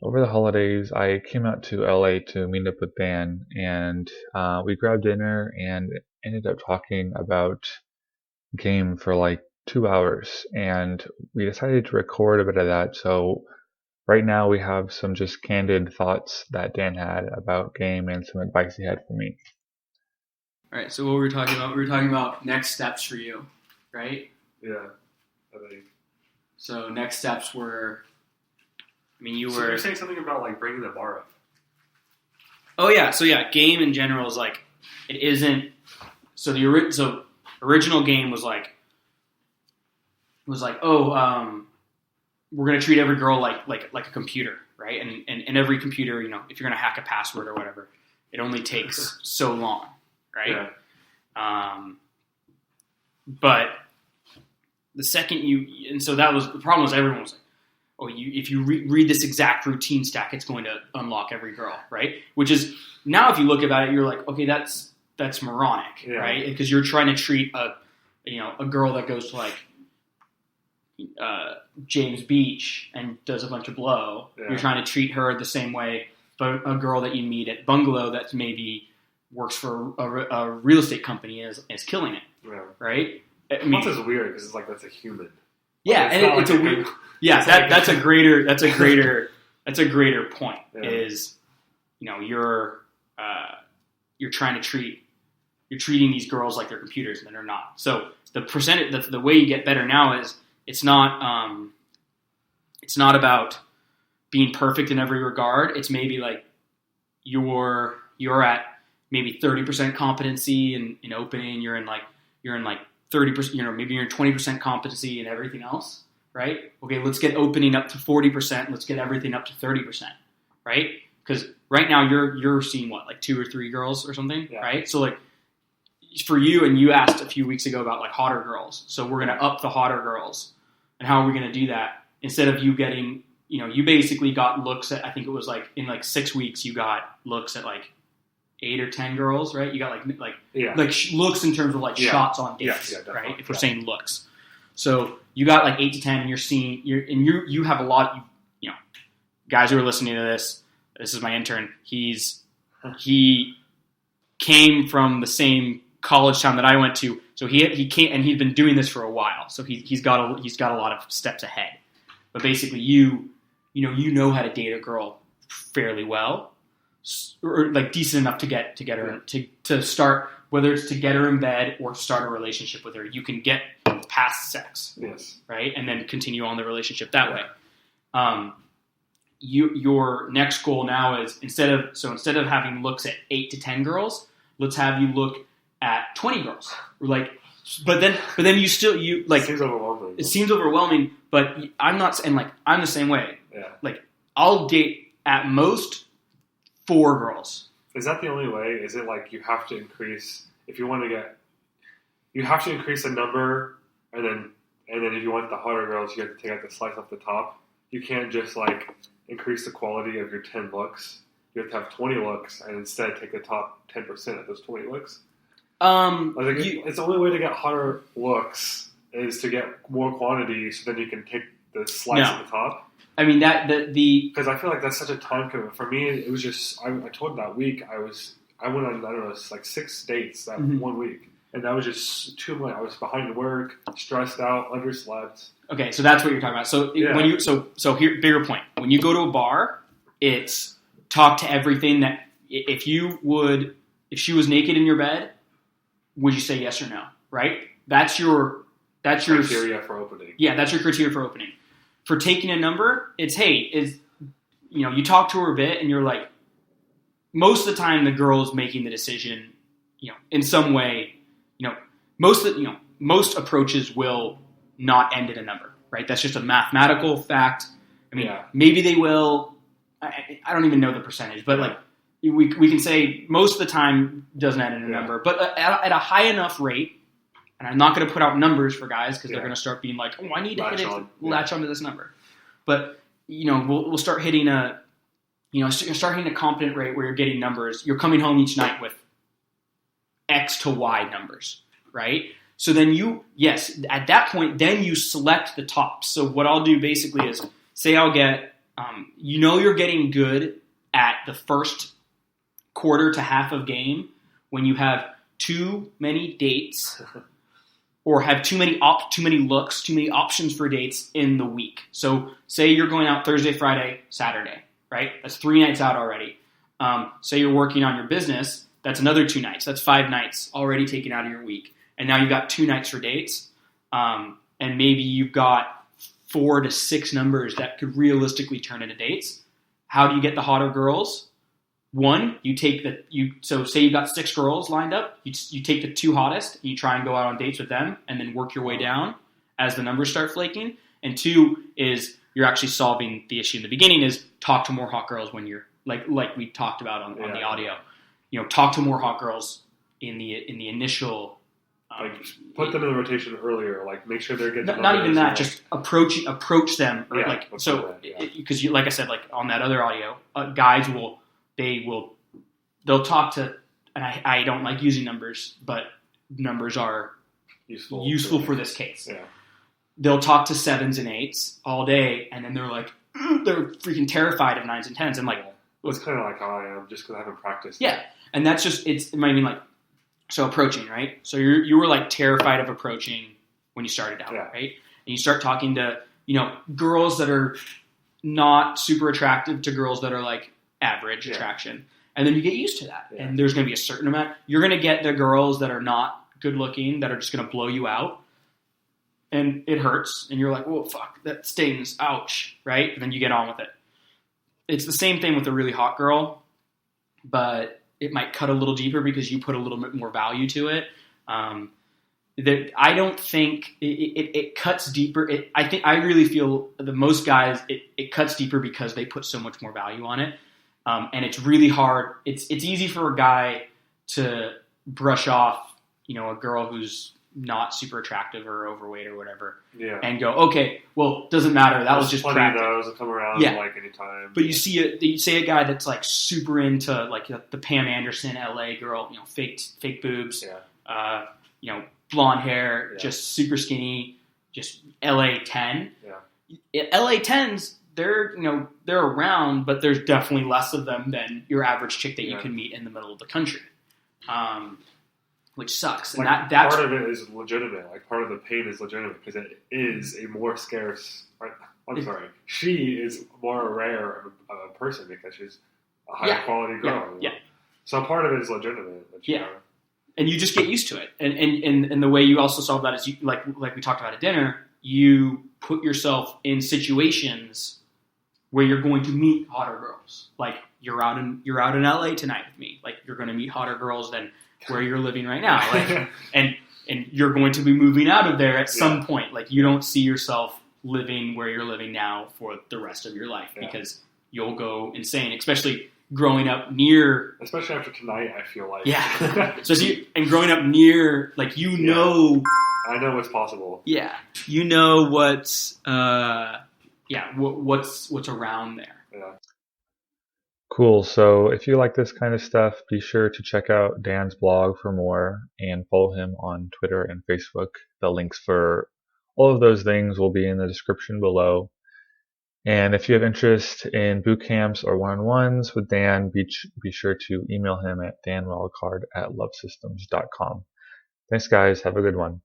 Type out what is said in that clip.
Over the holidays, I came out to LA to meet up with Dan, and we grabbed dinner and ended up talking about game for like 2 hours. And we decided to record a bit of that. So right now we have some just candid thoughts that Dan had about game and some advice he had for me. All right. So what were we talking about? We were talking about next steps for you, right? Yeah, I think. So next steps were, you So were. you're saying something about like bringing the bar up. Oh yeah. So yeah, game in general is like it isn't. So the original game was like we're gonna treat every girl like a computer, right? And every computer, if you're gonna hack a password or whatever, it only takes so long, right? Yeah. But the second so that was the problem was everyone was like, oh, if you read this exact routine stack, it's going to unlock every girl, right? Which is now if you look about it, you're like, okay, that's moronic, right? Because you're trying to treat a girl that goes to like James Beach and does a bunch of blow. Yeah. You're trying to treat her the same way, but a girl that you meet at Bungalow that maybe works for a real estate company is killing it, right? Plus, it's weird because it's like that's a human. Yeah, like, and it's a weird. Yeah, that's a greater point. Yeah. Is you're treating these girls like they're computers and they're not. So the way you get better now is it's not about being perfect in every regard. It's maybe like you're at maybe 30% competency in opening. You're in like 30%. Maybe you're in 20% competency in everything else. Right? Okay, let's get opening up to 40%. Let's get everything up to 30%. Right? Because right now you're seeing what, like 2 or 3 girls or something, right? So like for you, and you asked a few weeks ago about like hotter girls. So we're gonna up the hotter girls, and how are we gonna do that? Instead of you getting, you basically got looks at, I think it was like in like 6 weeks you got looks at like 8 or 10 girls, right? You got like looks in terms of like shots on dates, right? If we're saying looks. So you got like 8 to 10, and you have a lot. Guys who are listening to this. This is my intern. He came from the same college town that I went to. So he came, and he's been doing this for a while. So he's got a lot of steps ahead. But basically, you know how to date a girl fairly well, or like decent enough to get her to start, whether it's to get her in bed or start a relationship with her. You can get past sex, right, and then continue on the relationship that way. Your next goal now is instead of having looks at 8 to 10 girls, let's have you look at 20 girls. But then you seems overwhelming. It seems overwhelming, but I'm not, and like I'm the same way. Yeah. Like I'll date at most 4 girls. Is that the only way? Is it like you have to increase if you want to get? You have to increase the number. And then if you want the hotter girls, you have to take out the slice off the top. You can't just like increase the quality of your 10 looks. You have to have 20 looks, and instead take the top 10% of those 20 looks. It's the only way to get hotter looks is to get more quantity, so then you can take the slice at the top. I mean because I feel like that's such a time commitment. For me, it was just I told that week I went on, I don't know, like 6 dates that 1 week. And that was just too much. I was behind work, stressed out, underslept. Okay, so that's what you're talking about. So here, bigger point. When you go to a bar, it's talk to everything that if she was naked in your bed, would you say yes or no? Right? That's your criteria for opening. Yeah, that's your criteria for opening. For taking a number, it's you talk to her a bit, and you're like, most of the time the girl is making the decision, in some way. Most approaches will not end in a number, right? That's just a mathematical fact. I mean, maybe they will. I don't even know the percentage, but like we can say most of the time doesn't end in a number. But at a high enough rate, and I'm not going to put out numbers for guys because they're going to start being like, oh, I need to latch onto this number. But we'll start hitting a competent rate where you're getting numbers. You're coming home each night with X to Y numbers, right? So then at that point, then you select the top. So what I'll do basically is say I'll get you're getting good at the first quarter to half of game when you have too many dates or have too many looks, too many options for dates in the week. So say you're going out Thursday, Friday, Saturday, right? That's 3 nights out already. Say you're working on your business, that's another 2 nights. That's 5 nights already taken out of your week. And now you've got 2 nights for dates. And maybe you've got 4 to 6 numbers that could realistically turn into dates. How do you get the hotter girls? One, so say you've got 6 girls lined up, you take the 2 hottest, and you try and go out on dates with them, and then work your way down as the numbers start flaking. And 2 is you're actually solving the issue in the beginning, is talk to more hot girls when you're, like we talked about on the audio. Talk to more hot girls in the initial. Put them in the rotation earlier. Like make sure they're getting. Not even that. Just approach them. Because like I said, like on that other audio, guys they'll talk to, and I don't like using numbers, but numbers are useful for this case. Yeah. They'll talk to 7s and 8s all day, and then they're like, they're freaking terrified of 9s and 10s, and like. It's kind of like how I am, just because I haven't practiced. Yeah, and that's just so approaching, right? So you were like terrified of approaching when you started out, right? And you start talking to girls that are not super attractive to girls that are like average attraction, and then you get used to that. And there's going to be a certain amount. You're going to get the girls that are not good looking that are just going to blow you out, and it hurts, and you're like, whoa, fuck, that stings, ouch, right? And then you get on with it. It's the same thing with a really hot girl, but it might cut a little deeper because you put a little bit more value to it. I don't think it cuts deeper. I really feel the most guys, it cuts deeper because they put so much more value on it. And it's really hard. It's easy for a guy to brush off, a girl who's not super attractive or overweight or whatever, and go, okay, well, doesn't matter. That was just practice. Those that come around like anytime. But you say a guy that's like super into like the Pam Anderson LA girl, fake boobs, blonde hair, just super skinny, just LA 10. Yeah. LA 10s, they're around, but there's definitely less of them than your average chick that you can meet in the middle of the country. Which sucks. And like, that's part of it is legitimate. Like part of the pain is legitimate because it is a more scarce. She is more rare of a person because she's a higher quality girl. Yeah. So part of it is legitimate. And you just get used to it. And the way you also solve that is like we talked about at dinner. You put yourself in situations where you're going to meet hotter girls. Like you're out in LA tonight with me. Like you're going to meet hotter girls than where you're living right now, like, and you're going to be moving out of there at some point. Like you don't see yourself living where you're living now for the rest of your life because you'll go insane, especially growing up near. Especially after tonight, I feel like. Yeah. And growing up near, like I know what's possible. Yeah, what's around there. Yeah. Cool. So if you like this kind of stuff, be sure to check out Dan's blog for more and follow him on Twitter and Facebook. The links for all of those things will be in the description below. And if you have interest in boot camps or one-on-ones with Dan, be sure to email him at danwildcard@lovesystems.com. Thanks, guys. Have a good one.